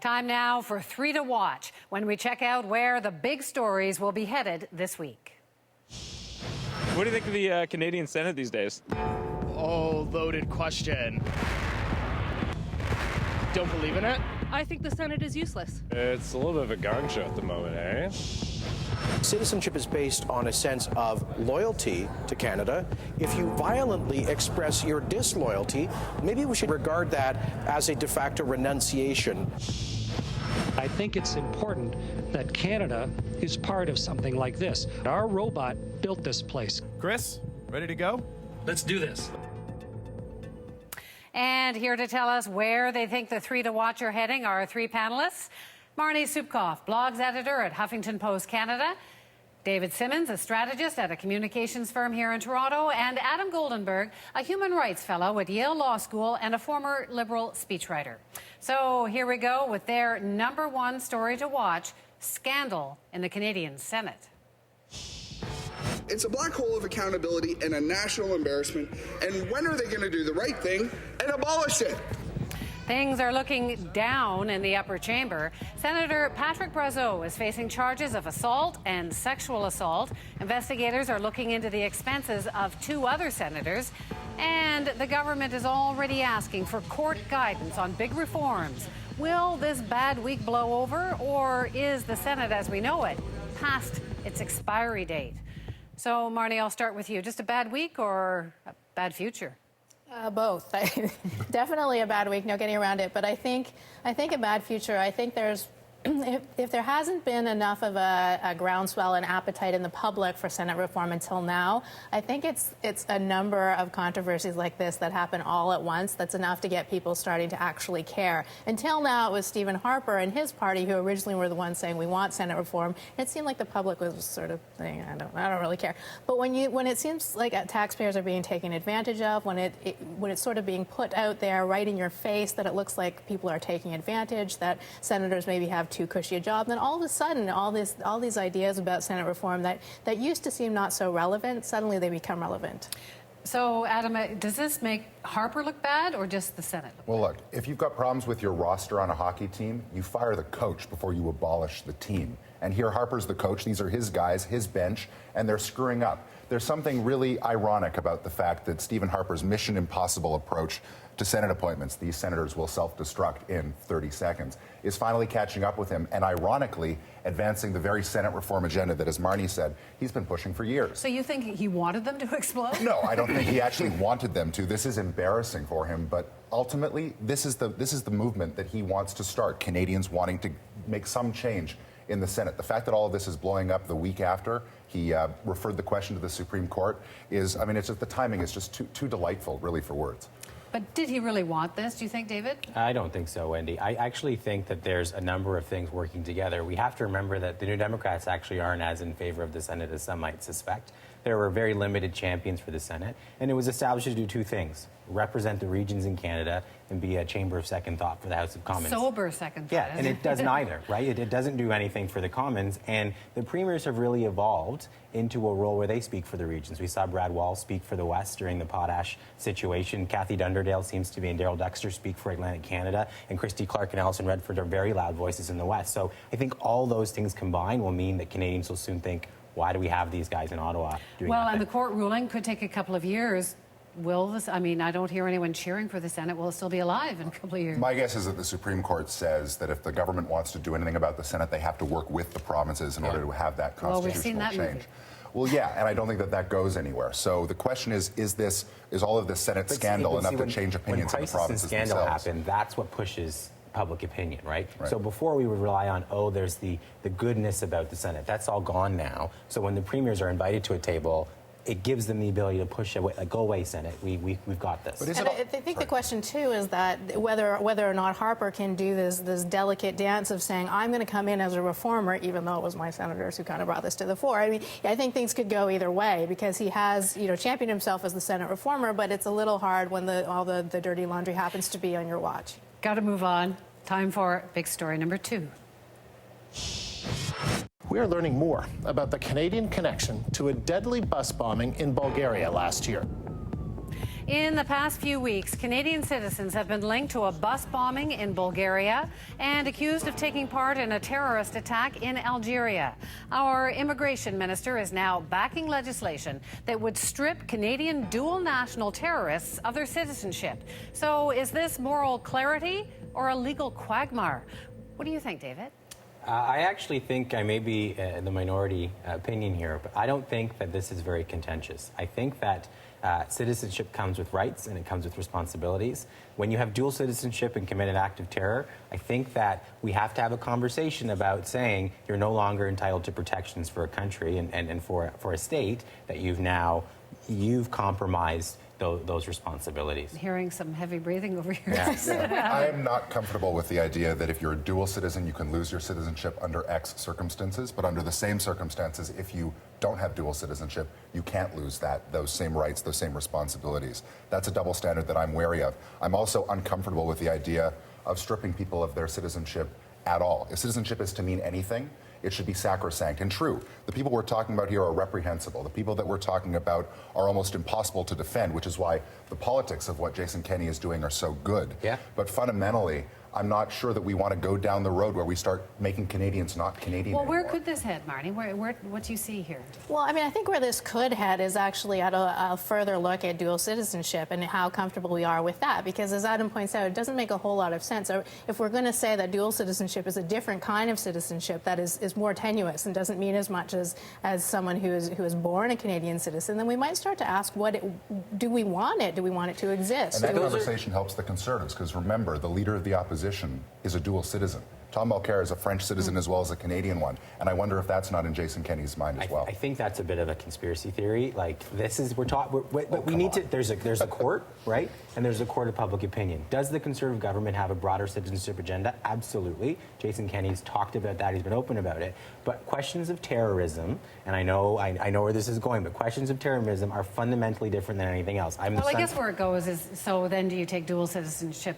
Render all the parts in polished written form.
Time now for 3 to watch when we check out where the big stories will be headed this week. What do you think of the Canadian Senate these days? Oh, loaded question. Don't believe in it? I think the Senate is useless. It's a little bit of a gong show at the moment, eh? Citizenship is based on a sense of loyalty to Canada. If you violently express your disloyalty, maybe we should regard that as a de facto renunciation. I think it's important that Canada is part of something like this. Our robot built this place. Chris, ready to go? Let's do this. And here to tell us where they think the 3 to watch are heading are 3 panelists. Marnie Supkoff, blogs editor at Huffington Post Canada. David Simmons, a strategist at a communications firm here in Toronto. And Adam Goldenberg, a human rights fellow at Yale Law School and a former Liberal speechwriter. So here we go with their #1 story to watch, scandal in the Canadian Senate. It's a black hole of accountability and a national embarrassment. And when are they going to do the right thing and abolish it? Things are looking down in the upper chamber. Senator Patrick Brazeau is facing charges of assault and sexual assault. Investigators are looking into the expenses of 2 other senators. And the government is already asking for court guidance on big reforms. Will this bad week blow over, or is the Senate as we know it past its expiry date? So, Marnie, I'll start with you. Just a bad week or a bad future? Both. Definitely a bad week, no getting around it. But I think a bad future. I think there's, if there hasn't been enough of a groundswell and appetite in the public for Senate reform until now, I think it's a number of controversies like this that happen all at once that's enough to get people starting to actually care. Until now, it was Stephen Harper and his party who originally were the ones saying we want Senate reform. It seemed like the public was sort of saying, I don't really care. But when it seems like taxpayers are being taken advantage of, when it's sort of being put out there right in your face that it looks like people are taking advantage, that senators maybe have too cushy a job, then all of a sudden all these ideas about Senate reform that used to seem not so relevant, suddenly they become relevant. So, Adam, does this make Harper look bad or just the Senate? Well, look, if you've got problems with your roster on a hockey team, you fire the coach before you abolish the team. And here Harper's the coach, these are his guys, his bench, and they're screwing up. There's something really ironic about the fact that Stephen Harper's mission impossible approach to Senate appointments, these senators will self-destruct in 30 seconds, is finally catching up with him and ironically advancing the very Senate reform agenda that, as Marnie said, he's been pushing for years. So you think he wanted them to explode? No, I don't think he actually wanted them to. This is embarrassing for him, but ultimately this is the movement that he wants to start, Canadians wanting to make some change in the Senate. The fact that all of this is blowing up the week after he referred the question to the Supreme Court is, I mean, it's just the timing is just too delightful, really, for words. But did he really want this, do you think, David? I don't think so, Wendy. I actually think that there's a number of things working together. We have to remember that the New Democrats actually aren't as in favor of the Senate as some might suspect. There were very limited champions for the Senate, and it was established to do 2 things: represent the regions in Canada and be a chamber of second thought for the House of Commons. Sober second thought. Yeah, and it does neither, right? It doesn't do anything for the Commons, and the premiers have really evolved into a role where they speak for the regions. We saw Brad Wall speak for the West during the potash situation. Kathy Dunderdale seems to be, and Darrell Dexter speak for Atlantic Canada, and Christy Clark and Alison Redford are very loud voices in the West. So I think all those things combined will mean that Canadians will soon think, why do we have these guys in Ottawa doing Well, nothing? and the court ruling could take a couple of years. Will this, I mean, I don't hear anyone cheering for the Senate. Will it still be alive in a couple of years? My guess is that the Supreme Court says that if the government wants to do anything about the Senate, they have to work with the provinces in order to have that constitutional Well, we've seen that change. movie. Well, yeah, and I don't think that goes anywhere. So the question is all of this Senate scandal enough to change opinions in the provinces when crisis and scandal themselves? happen, that's what pushes public opinion, right? So before we would rely on, oh, there's the goodness about the Senate. That's all gone now. So when the premiers are invited to a table, it gives them the ability to push away, like, go away, Senate. We've got this. And I think the question too is that whether or not Harper can do this delicate dance of saying, I'm going to come in as a reformer, even though it was my senators who kind of brought this to the fore. I mean, I think things could go either way because he has, championed himself as the Senate reformer, but it's a little hard when all the dirty laundry happens to be on your watch. Got to move on. Time for big story #2. We are learning more about the Canadian connection to a deadly bus bombing in Bulgaria last year. In the past few weeks, Canadian citizens have been linked to a bus bombing in Bulgaria and accused of taking part in a terrorist attack in Algeria. Our immigration minister is now backing legislation that would strip Canadian dual national terrorists of their citizenship. So is this moral clarity or a legal quagmire? What do you think, David? I actually think I may be the minority opinion here, but I don't think that this is very contentious. I think that citizenship comes with rights and it comes with responsibilities. When you have dual citizenship and commit an act of terror, I think that we have to have a conversation about saying you're no longer entitled to protections for a country and for a state that you've compromised those responsibilities. Hearing some heavy breathing over here. I am not comfortable with the idea that if you're a dual citizen, you can lose your citizenship under X circumstances, but under the same circumstances, if you don't have dual citizenship, you can't lose those same rights, those same responsibilities. That's a double standard that I'm wary of. I'm also uncomfortable with the idea of stripping people of their citizenship at all. If citizenship is to mean anything, it should be sacrosanct and true. The people we're talking about here are reprehensible. The people that we're talking about are almost impossible to defend, which is why the politics of what Jason Kenney is doing are so good. Yeah. But fundamentally, I'm not sure that we want to go down the road where we start making Canadians not Canadian Well, anymore. where could this head, Marnie? What do you see here? Well, I mean, I think where this could head is actually at a further look at dual citizenship and how comfortable we are with that. Because as Adam points out, it doesn't make a whole lot of sense. So if we're going to say that dual citizenship is a different kind of citizenship that is more tenuous and doesn't mean as much as someone who is born a Canadian citizen, then we might start to ask, do we want it? Do we want it to exist? And that conversation helps the Conservatives, because remember, the leader of the opposition is a dual citizen. Tom Mulcair is a French citizen as well as a Canadian one, and I wonder if that's not in Jason Kenney's mind as well. I think that's a bit of a conspiracy theory. Like this is we need to. There's a court, right? And there's a court of public opinion. Does the Conservative government have a broader citizenship agenda? Absolutely. Jason Kenney's talked about that. He's been open about it. But questions of terrorism, and I know where this is going, but questions of terrorism are fundamentally different than anything else. I guess where it goes is, so then do you take dual citizenship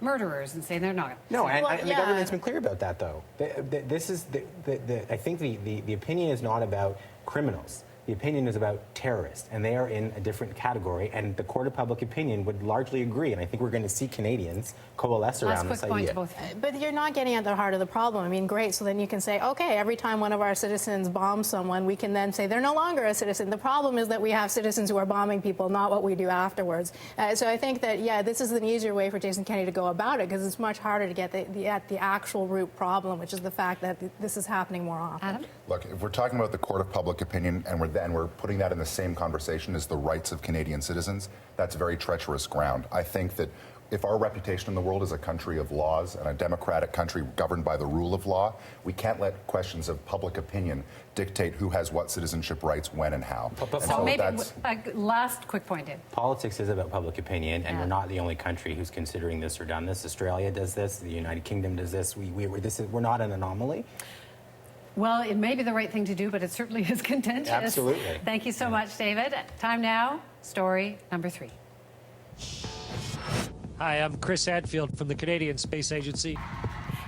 murderers and say they're not? No, and the government's been clear about that, though. I think the opinion is not about criminals. The opinion is about terrorists, and they are in a different category, and the court of public opinion would largely agree, and I think we're going to see Canadians coalesce around this idea. But you're not getting at the heart of the problem. I mean, great, so then you can say, okay, every time one of our citizens bombs someone, we can then say they're no longer a citizen. The problem is that we have citizens who are bombing people, not what we do afterwards. So I think that, yeah, this is an easier way for Jason Kenney to go about it, because it's much harder to get at the actual root problem, which is the fact that this is happening more often. Adam? Look, if we're talking about the court of public opinion and we're putting that in the same conversation as the rights of Canadian citizens, that's very treacherous ground. I think that if our reputation in the world is a country of laws and a democratic country governed by the rule of law, we can't let questions of public opinion dictate who has what citizenship rights, when, and how. So maybe a last quick point, Dave. Politics is about public opinion, and we're not the only country who's considering this or done this. Australia does this. The United Kingdom does this. We're not an anomaly. Well, it may be the right thing to do, but it certainly is contentious. Absolutely. Thank you so much, David. Time now, story number 3. Hi, I'm Chris Hadfield from the Canadian Space Agency.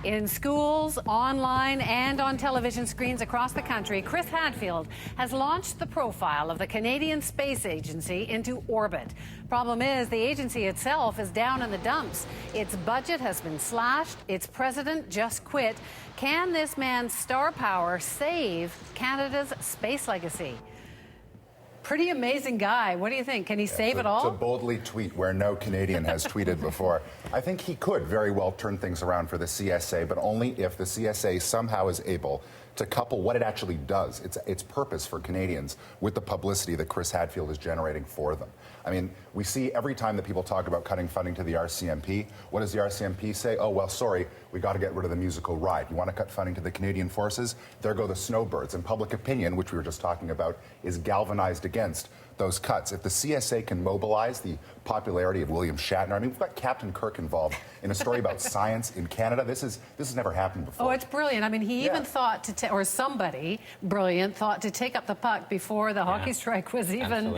In schools, online, and on television screens across the country, Chris Hadfield has launched the profile of the Canadian Space Agency into orbit. Problem is, the agency itself is down in the dumps. Its budget has been slashed. Its president just quit. Can this man's star power save Canada's space legacy? Pretty amazing guy. What do you think? Can he save it all? To boldly tweet where no Canadian has tweeted before. I think he could very well turn things around for the CSA, but only if the CSA somehow is able to couple what it actually does, its purpose for Canadians, with the publicity that Chris Hadfield is generating for them. I mean, we see every time that people talk about cutting funding to the RCMP, what does the RCMP say? Oh, well, sorry, we got to get rid of the musical ride. You want to cut funding to the Canadian forces? There go the snowbirds. And public opinion, which we were just talking about, is galvanized against those cuts. If the CSA can mobilize the popularity of William Shatner, I mean, we've got Captain Kirk involved in a story about science in Canada. This has never happened before. Oh, it's brilliant. I mean, he even thought or somebody brilliant thought to take up the puck before the hockey strike was even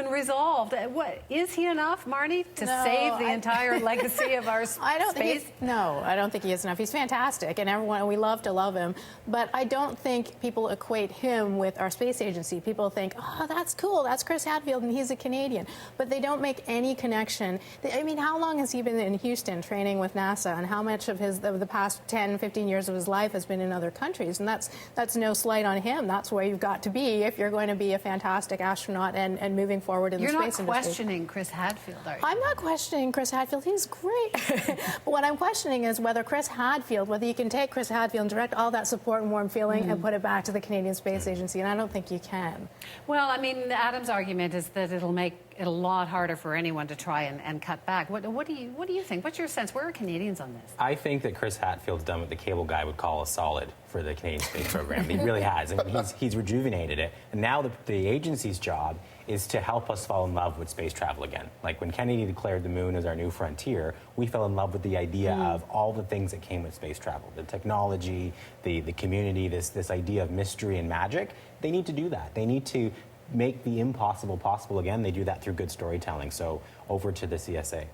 resolved. What is he enough, Marnie, to save the entire legacy of our space? I don't think he is enough. He's fantastic, and we love to love him. But I don't think people equate him with our space agency. People think, oh, that's cool. That's Chris Hadfield, and he's a Canadian. But they don't make any connection. I mean, how long has he been in Houston training with NASA, and how much of the past 10, 15 years of his life has been in other countries? And that's no slight on him. That's where you've got to be if you're going to be a fantastic astronaut and moving forward in the space industry. You're not questioning Chris Hadfield, are you? I'm not questioning Chris Hadfield. He's great. But what I'm questioning is whether you can take Chris Hadfield and direct all that support and warm feeling and put it back to the Canadian Space Agency, and I don't think you can. Well, I mean, Adam's argument is that it'll make it a lot harder for anyone to try and cut back. What do you think? What's your sense? Where are Canadians on this? I think that Chris Hadfield's done what the cable guy would call a solid for the Canadian space program. He really has. I mean, he's rejuvenated it. And now the agency's job is to help us fall in love with space travel again. Like when Kennedy declared the moon as our new frontier, we fell in love with the idea of all the things that came with space travel. The technology, the community, this idea of mystery and magic. They need to do that. They need to make the impossible possible again. They do that through good storytelling. So over to the CSA.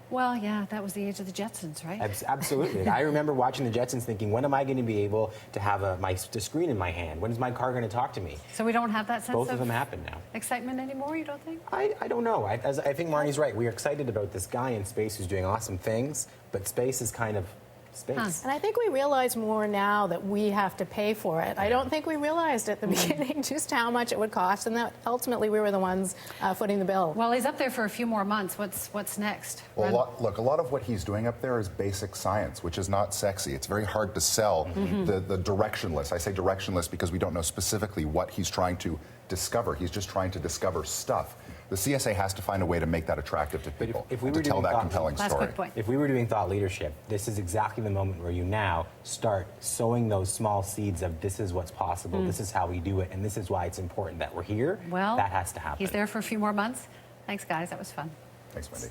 Well, yeah, that was the age of the Jetsons, right? Absolutely. I remember watching the Jetsons thinking, when am I going to be able to have the screen in my hand? When is my car going to talk to me? So we don't have that sense Both of them happen now. Excitement anymore, you don't think? I don't know. I think Marnie's right. We are excited about this guy in space who's doing awesome things, but space is kind of space. And I think we realize more now that we have to pay for it. I don't think we realized at the beginning just how much it would cost, and that ultimately we were the ones footing the bill. Well, he's up there for a few more months. What's next? Well, look, a lot of what he's doing up there is basic science, which is not sexy. It's very hard to sell the directionless. I say directionless because we don't know specifically what he's trying to discover. He's just trying to discover stuff. The CSA has to find a way to make that attractive to people, if we to tell that compelling story. If we were doing thought leadership, this is exactly the moment where you now start sowing those small seeds of this is what's possible, this is how we do it, and this is why it's important that we're here. Well, that has to happen. He's there for a few more months. Thanks, guys. That was fun. Thanks, Wendy.